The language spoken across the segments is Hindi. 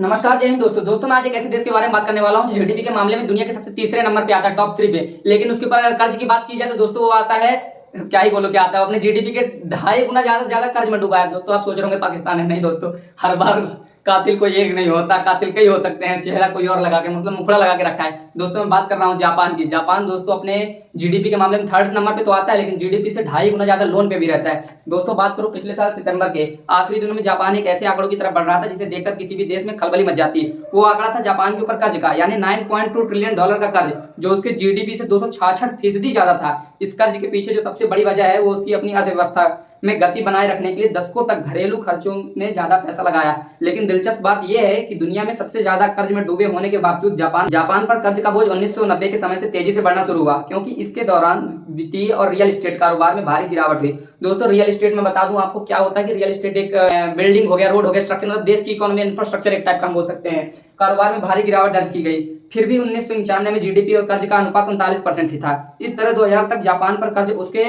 नमस्कार, जय हिंद दोस्तों मैं आज एक ऐसे देश के बारे में बात करने वाला हूं जो जीडीपी के मामले में दुनिया के सबसे तीसरे नंबर पे आता है, टॉप 3 पे। लेकिन उसके ऊपर अगर कर्ज की बात की जाए तो दोस्तों वो आता है, क्या ही बोलो क्या आता है, अपने जीडीपी के 2.5 गुना ज्यादा से ज्यादा कर्ज में डूबा है। दोस्तों आप सोच रहे होंगे पाकिस्तान है, नहीं दोस्तों, हर बार कातिल कोई एक नहीं होता, कातिल कई हो सकते हैं, चेहरा कोई और लगा के, मतलब मुखड़ा लगा के रखा है। दोस्तों मैं बात कर रहा हूँ जापान की। जापान दोस्तों अपने जीडीपी के मामले में 3rd नंबर पे तो आता है, लेकिन जीडीपी से 2.5 गुना ज्यादा लोन पे भी रहता है। दोस्तों बात करूं पिछले साल सितंबर के आखिरी दिनों में जापान एक ऐसे आंकड़ों की तरफ बढ़ रहा था जिसे देखकर किसी भी देश में खलबली मच जाती है। वो आंकड़ा था जापान के ऊपर कर्ज का, यानी 9.2 ट्रिलियन डॉलर का कर्ज, जो उसके जीडीपी से 266% ज्यादा था। इस कर्ज के पीछे जो सबसे बड़ी वजह है वो उसकी अपनी अर्थव्यवस्था में गति बनाए रखने के लिए दशकों तक घरेलू खर्चों में ज्यादा पैसा लगाया। लेकिन दिलचस्प बात यह है कि दुनिया में सबसे ज्यादा कर्ज में डूबे होने के बावजूद जापान पर कर्ज का बोझ 1990 के समय से तेजी से बढ़ना शुरू हुआ, क्योंकि इसके दौरान वित्तीय और रियल एस्टेट कारोबार में भारी गिरावट हुई। दोस्तों रियल एस्टेट में बता दूं आपको क्या होता है कि रियल एस्टेट एक बिल्डिंग हो गया, रोड हो गया, स्ट्रक्चर, मतलब देश की इकोनॉमी इंफ्रास्ट्रक्चर एक टाइप का हम बोल सकते हैं। कारोबार में भारी गिरावट दर्ज की गई। फिर भी 1995 में जीडीपी और कर्ज का अनुपात 39% ही था। इस तरह 2000 तक जापान पर कर्ज उसके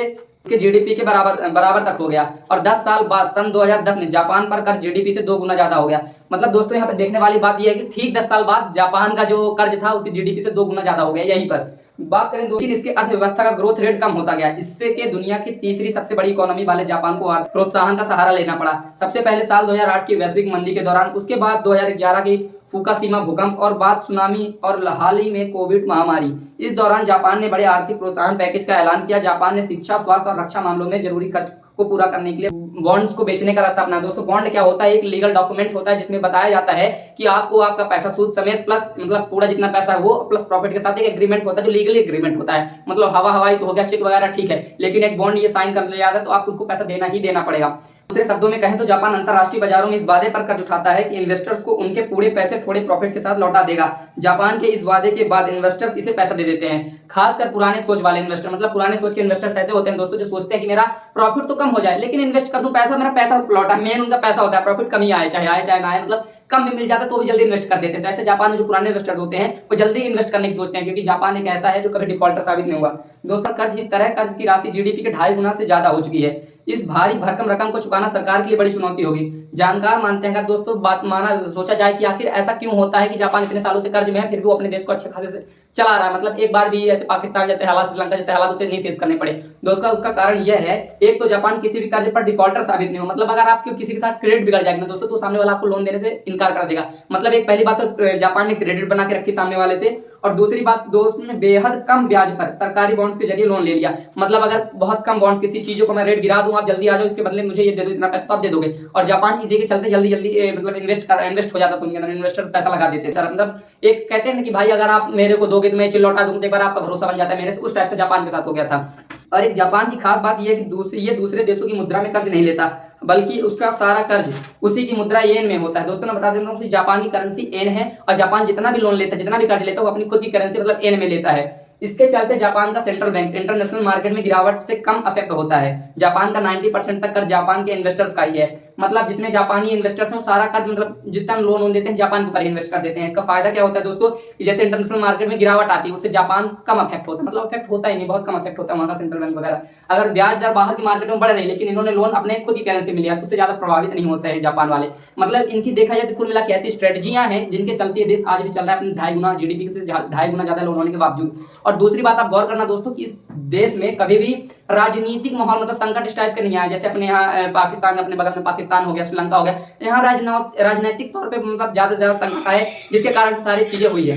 जीडीपी के बराबर तक हो गया, और 10 साल बाद सन 2010 में जापान पर कर्ज जीडीपी से 2 गुना ज्यादा हो गया। मतलब दोस्तों यहाँ पे देखने वाली बात यह है कि ठीक 10 साल बाद जापान का जो कर्ज था उसकी जीडीपी से 2 गुना ज्यादा हो गया। यहीं पर बात करें लेकिन इसके अर्थव्यवस्था का ग्रोथ रेट कम होता गया। इससे के दुनिया की तीसरी सबसे बड़ी इकोनॉमी वाले जापान को प्रोत्साहन का सहारा लेना पड़ा। सबसे पहले साल 2008 की वैश्विक मंदी के दौरान, उसके बाद 2011 की फुकुशिमा भूकंप, और बाद सुनामी, और हाल ही में कोविड महामारी। इस दौरान जापान ने बड़े आर्थिक प्रोत्साहन पैकेज का ऐलान किया। जापान ने शिक्षा, स्वास्थ्य और रक्षा मामलों में जरूरी खर्च को पूरा करने के लिए बॉन्ड्स को बेचने का रास्ता अपना। दोस्तों बॉन्ड क्या होता है? एक लीगल डॉक्यूमेंट होता है जिसमें बताया जाता है कि आपको आपका पैसा सूद समेत प्लस, मतलब पूरा जितना पैसा है वो प्लस प्रॉफिट के साथ एक एग्रीमेंट होता है जो लीगली एग्रीमेंट होता है। मतलब हवाई तो हो गया, चेक वगैरह ठीक है, लेकिन एक बॉन्ड ये साइन कर लिया जाता है तो आपको उसको पैसा देना ही देना पड़ेगा। दूसरे शब्दों में कहें तो जापान अंतरराष्ट्रीय बाजारों में इस वादे पर कर्ज उठाता है कि इन्वेस्टर्स को उनके पूरे पैसे थोड़े प्रॉफिट के साथ लौटा देगा। जापान के इस वादे के बाद इन्वेस्टर्स इसे पैसा दे देते हैं, खासकर पुराने सोच वाले इन्वेस्टर। मतलब पुराने सोच के इन्वेस्टर्स ऐसे होते हैं दोस्तों जो सोचते हैं कि मेरा प्रॉफिट तो कम हो जाए लेकिन इन्वेस्ट कर दूं, पैसा मेरा पैसा लौटा, मेन उनका पैसा होता है, प्रॉफिट कम ही आए चाहे ना आए, मतलब कम में मिल जाता है तो भी जल्दी इन्वेस्ट कर देते हैं। तो ऐसे जापान में जो पुराने इन्वेस्टर्स होते हैं वो जल्दी इन्वेस्ट करने की सोचते हैं, क्योंकि जापान एक ऐसा है जो कभी डिफॉल्टर साबित नहीं हुआ। दोस्तों कर्ज इस तरह, कर्ज की राशि जीडीपी के 2.5 गुना से ज्यादा हो चुकी है। इस भारी भरकम रकम को चुकाना सरकार के लिए बड़ी चुनौती होगी। जानकार मानते हैं, अगर दोस्तों बात माना सोचा जाए कि आखिर ऐसा क्यों होता है कि जापान इतने सालों से कर्ज में है फिर भी वो अपने देश को अच्छे खासे से चला रहा है, मतलब एक बार भी ऐसे पाकिस्तान जैसे हालात, श्रीलंका जैसे हालात उसे नहीं फेस करने पड़े। दोस्तों उसका कारण यह है, एक तो जापान किसी भी कर्ज पर डिफॉल्टर साबित नहीं हो। मतलब अगर आपके किसी के साथ क्रेडिट बिगड़ जाएगा दोस्तों तो सामने वाला आपको लोन देने से इनकार कर देगा। मतलब एक पहली बात तो जापान ने क्रेडिट बना के रखी सामने वाले से, और दूसरी बात दोस्त ने बेहद कम ब्याज पर सरकारी बॉन्ड्स के जरिए लोन ले लिया। मतलब अगर बहुत कम बॉन्ड्स, किसी चीजों को मैं रेट गिरा दूं, आप जल्दी आ जाओ, इसके बदले मुझे ये दे दो, इतना पैसा तो आप दे दोगे। और जापान इसी के चलते जल्दी मतलब इन्वेस्ट हो जाता था उनके अंदर, इन्वेस्टर पैसा लगा देते थे। मतलब एक कहते हैं ना कि भाई अगर आप मेरे को दोगे तो मैं चीज लौटा दूंगा, एक बार आपका भरोसा बन जाता है मेरे से, उस टाइप का जापान के साथ हो गया था। और एक जापान की खास बात यह है कि ये दूसरे देशों की मुद्रा में कर्ज नहीं लेता, बल्कि उसका सारा कर्ज उसी की मुद्रा येन में होता है। दोस्तों मैं बता देता हूँ कि जापान की करेंसी येन है, और जापान जितना भी लोन लेता है, जितना भी कर्ज लेता है वो अपनी खुद की करेंसी मतलब येन में लेता है। इसके चलते जापान का सेंट्रल बैंक इंटरनेशनल मार्केट में गिरावट से कम अफेक्ट होता है। जापान का 90% तक कर्ज जापान के इन्वेस्टर्स का ही है। मतलब जितने जापानी इन्वेस्टर्स हैं सारा कर्ज, मतलब जितना लोन देते हैं जापान के ऊपर इन्वेस्ट कर देते हैं। इसका फायदा क्या होता है दोस्तों, जैसे इंटरनेशनल मार्केट में गिरावट आती है उससे जापान कम अफेक्ट होता है, मतलब अफेक्ट होता ही नहीं, बहुत कम अफेक्ट होता है वहाँ का सेंट्रल बैंक वगैरह। अगर ब्याज दर बाहर की मार्केट में बढ़ रही है लेकिन इन्होंने लोन अपने खुद की करेंसी में लिया तो उससे ज्यादा प्रभावित नहीं होते हैं जापान वाले। मतलब इनकी देखा जाए तो कुल मिला के ऐसी स्ट्रेटजियां हैं जिनके चलते देश आज भी चल रहा है अपने 2.5 गुना जीडीपी से 2.5 गुना ज्यादा लोन होने के बावजूद। और दूसरी बात आप गौर करना दोस्तों कि इस देश में कभी भी राजनीतिक माहौल, मतलब संकट इस टाइप का नहीं आया जैसे अपने यहाँ पाकिस्तान, अपने बगल में पाकिस्तान हो गया, श्रीलंका हो गया। यहाँ राजनीतिक तौर पे मतलब ज्यादा से ज्यादा संकट आए जिसके कारण से सारी चीजें हुई है।